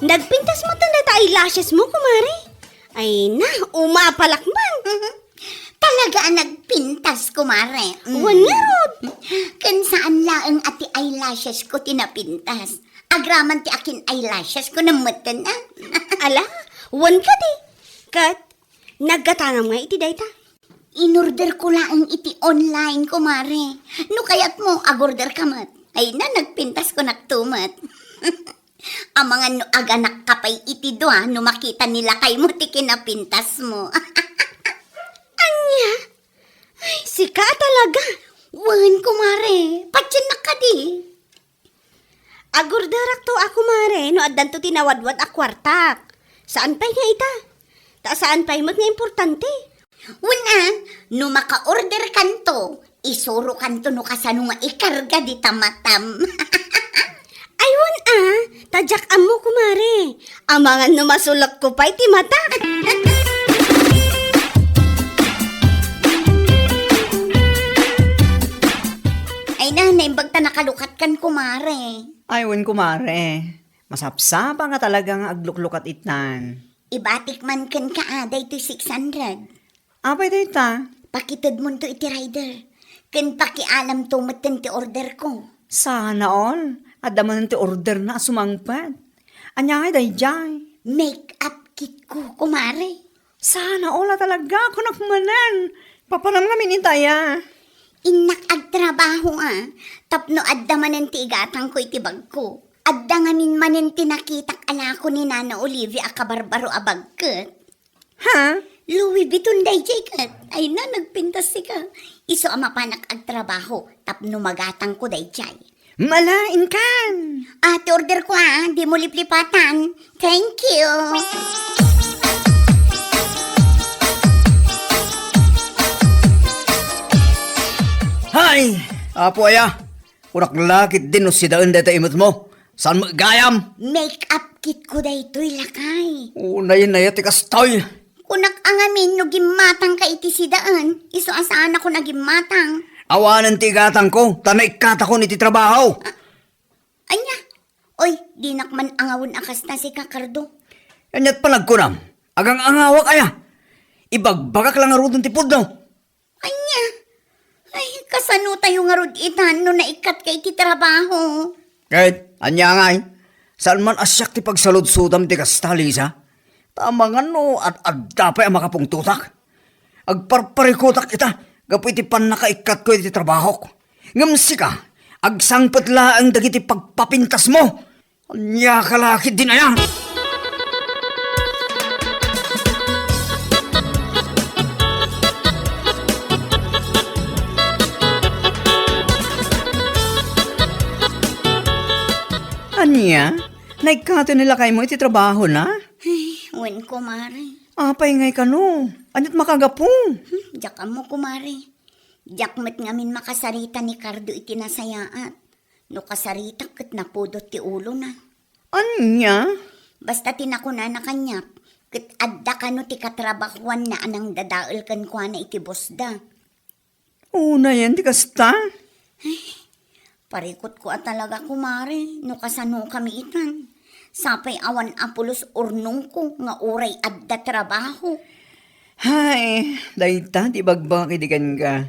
nagpintas mo tan na eyelashes mo, kumare. Ay na, umapalakman. Talaga ang nagpintas, kumare. Wan nga rod. Kan saan laang ati eyelashes ko tinapintas. Agraman ti akin eyelashes ko na mata na. Ala, wan ka di. Kat, naggatangam nga iti dayta. Inorder ko lang iti online, kumare. No kayat mo, agorder ka mat. Ay na, nagpintas ko naktumat. Ang mga no aganak kapay iti doa, no makita nila kay mo ti kinapintas mo. Anya? Ay, sika talaga. Wan, kumare. Patyan na ka di. Agordarak to ako, mare. No, addan to tinawadwad a kwartak. Saan pa'y nga ita? Ta saan pa'y mat nga importante? Una, no maka-order kanto, Isuro kanto no kasano nga ikarga di tamatam. Aywan tadyak amo kumare. Amangan no masulak ko pa iti mata. Ay nanay, bagta nakalukat kan kumare. Aywan kumare. Masapsapa nga talagang agluklukat itnan. Ibatik man kan kaaday to 600. Apay dayta? Pakitad mo to iti rider. Kan pakialam to matan ti order ko. Sana all. Adaman ti order na sumangpad. Anya nga dayjay. Make-up kit ko, kumare. Sana all talaga ako nakmanan. Papanam namin itaya. Inak agtrabaho Tapno adda manen ti igatang ko iti bag ko. Adda nga min manen tinakitak ala ko ni Nana Olivia akabarbaro abagket. Ha? Louis Vuitton day kat. Ay na, nagpintas si ka. Iso ama panak agtrabaho. Tapno magatang ko day jay. Malain kan. Ate order ko di mo liplipatan. Thank you. Hay! Apo aya. Urak lakit din no si daan data imot mo. Saan magayam? Make-up kit ko day to'y lakay. Unay na yati kastoy. Kunak angamin no gimatang ka iti sidaan. Iso asaan ako na gimatang. Awanan ti gatang ko. Tanay kata ko niti trabaho. Anya, oy, di nakman angawon akas na si Kakardo. Anyat panagkunam. Agang angawa kaya. Ibagbagak lang arudon ti pudno. Anya, ay, kasano tayo nga rod itan no naikat kay ti trabaho. Kahit, anya nga saan man asyak ti pagsaludsudam ti kastalisa. Tamangan no at dapay ang makapungtutak. Agparparikutak kita. Gapu iti pan nakaikat ko iti trabaho ko. Ngamsi ka, agsangpat laang dagiti pagpapintas mo. Anya kalakit din aya. Anya, naikato nila kayo mo iti trabaho na? Wen kumare. Apay ngay ka no. Anyat makagapong. Diyak mo kumare. Diyak met ngamin makasarita ni Cardo iti nasayaat. No kasarita kat napudot ti ulo na. Anya? Basta tinakuna na kanyap. Kat adda ka no ti katrabahuan na anang dadaal kan kwa na iti bosda. Una yan, di kasta. Parikot ko talaga kumare. No kasano kami itan. Sapay awan apulos urnong ko nga uray adda trabaho. Hay, dayta, di bagbakitigan ka.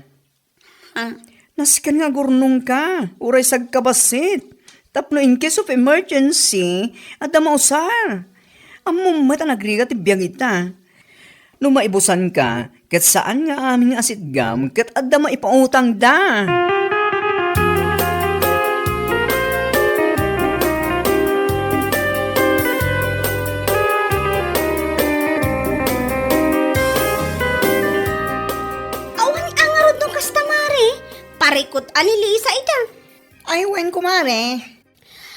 Ha? Naskan nga gurnong ka, uray sagkabasit. Tapno in case of emergency, at mausar. Among mata nagriga ti biyang ita. No maibusan ka, kat saan nga aming asitgam, kat adda maipautang da. Parikot ani Lisa ita. Ay, wen kumare.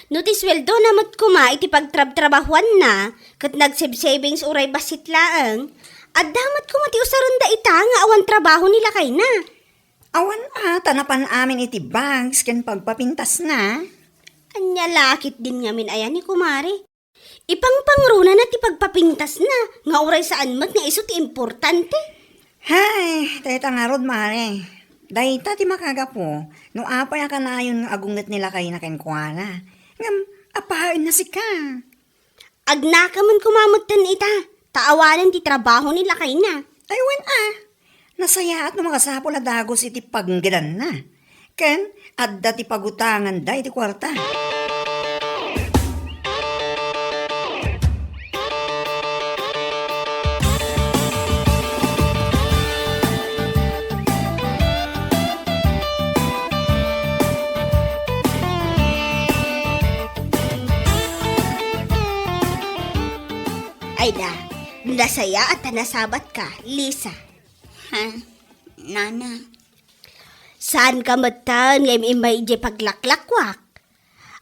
No ti sweldo namot kuma iti pagtrab-trabahuan na, kat nagsave-savings uray basit laang, at damat kuma ti usaron da ita nga awan trabaho nila kay na. Awan tanapan amin iti bags ken pagpapintas na. Anya lakit din ngamin ayan ni kumare. Ipangpangruna na ti pagpapintas na, nga uray saan mat nga iso ti importante. Hay, dayta nga rod mare. Dayta ti makagapo, no apay ka na yun agunget nila kay na kenkwana. Ngam, apain na si ka. Agnakaman kumamutan ita, taawanan ti trabaho nila kay na. Ay, wen nasaya at no mga sapol na dagos iti panggidan na. Ken, adda ti pagutangan da iti kwarta. Ay da, nasaya at nasabat ka, Lisa. Ha? Nana. Saan ka matan ngayon imay di paglaklakwak?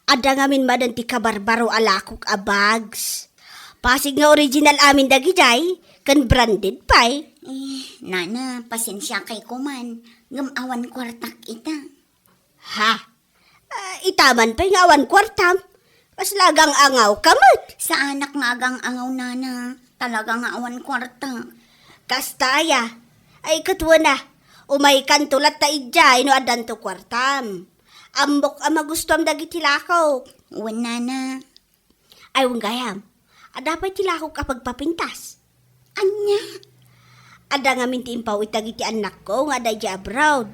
Ada ngamin madan ti kabarbaro alakok a bags. Pasig nga original amin dagijay, kan branded pay. Nana, pasensya kay kuman. Ngam awan kwartak ita. Ha? Itaman pa'y nga awan kwartam. Kas lagang angaw kamot. Sa anak nga agang angaw nana. Talaga nga awan kwartak. Kastaya. Ay katwa na. Umay kan tulat ta ijay no adan to kwartam. Ambok ang magustom dagiti lakaw. Uwan nana. Ay gayam. Adapay tilakaw kapag papintas. Anya? Ada nga minti impaw itagiti anak ko nga aday abroad.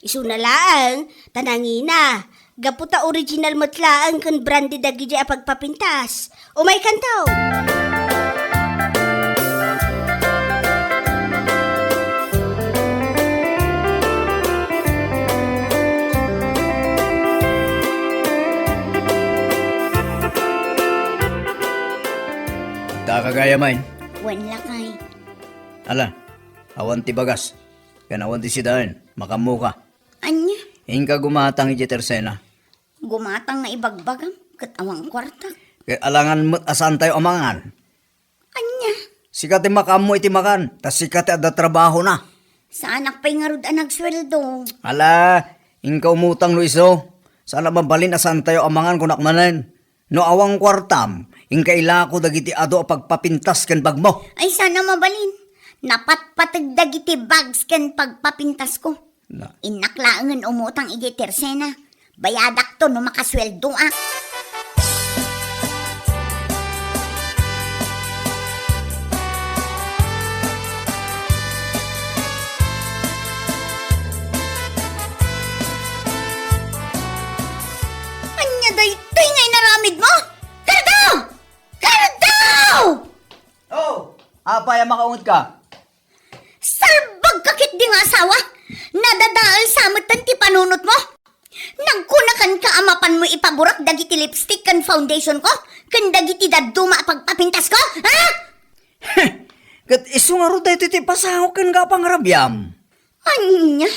Isu na laang, tanangina. Gaputa original matlaang kan branded dagiti apagpapintas. Umay kantaw. Kakagaya main. Uwan lakay. Ala, awan ti bagas. Kan awan ti sidain. Makamuka. Anya? Inka gumatang iti tersena. Gumatang nga ibagbagam. Kat awang kwartak. Kaya alangan mo't asan tayo amangan. Anya? Sikat ti makamo iti makan. Tas sikat ti ada trabaho na. Sa anak pa'y nga rod nagsweldo. Ala, inka umutang no iso. Sana mabalin asan tayo amangan kunak manen. No awang kwartam, inka ilako dagiti ado pagpapintas ken bagmo. Ay sana mabalin. Napatpatag dagiti bags ken pagpapintas ko. Na. Inaklaangan umutang iti tersena. Bayadak to no makasweldo ah. Anya daytoy nga inaramid mo? Kardaw! Kardaw! Oh, apay makaungot ka. Salbag kakit di nga asawa! Nadadaal samot ti panunot mo! Nagkunakan ka amapan mo ipaburak dagiti lipstick kan foundation ko? Kan dagiti daduma pagpapintas ko? Ha? Kat iso nga ro tayo ti pasahok ken ka pangrabyam. Anya?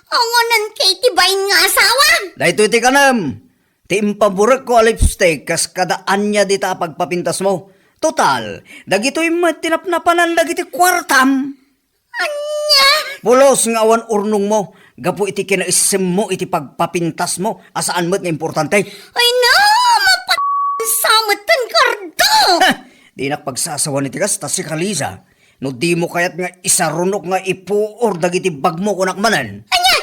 Angonan kay tibayin nga asawa? Dahito iti kanam. Ti impaburak ko a lipstick kas kadaan niya dita pagpapintas mo. Total, dagito'y matinapnapanan dagiti kwartam. Anya? Pulos nga awan urnong mo. Gapo iti kinaisim mo iti pagpapintas mo. Asaan mo't nga importante. Ay na! Samatan kardo! Di nakpagsasawan iti kas, tas si Kaliza. No di mo kayat nga isarunok nga ipuor dagiti bag mo kunak manan. Anya?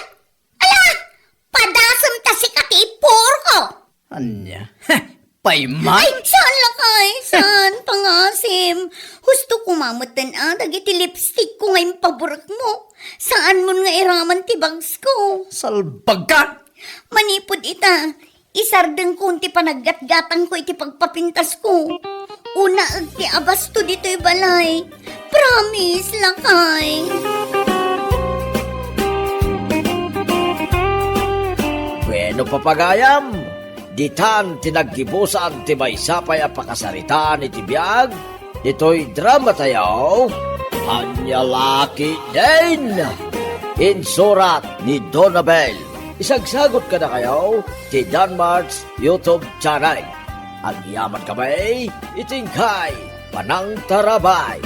Ala! Padasam ta si katipor ko! Anya? Paymay? Ay, saan lakay? Saan? Pangasim. Husto kumamatan dagiti lipstick ko ngayon paborak mo. Saan mo nga iraman ti bags ko? Salbag ka! Manipod ita. Isardeng kunti panaggatgatang ko iti pagpapintas ko. Una agti abasto dito'y balay. Promise, lakay. Bueno papagayam, ditan tinaggibusan ti maysapay a pakasaritaan iti biyag, dito'y drama tayaw, Anyalaki din! Insurat ni Donabel. Isagsagot ka na kayo ti Danmarks YouTube channel. Ang yaman kamay, itingkay, panang tarabay.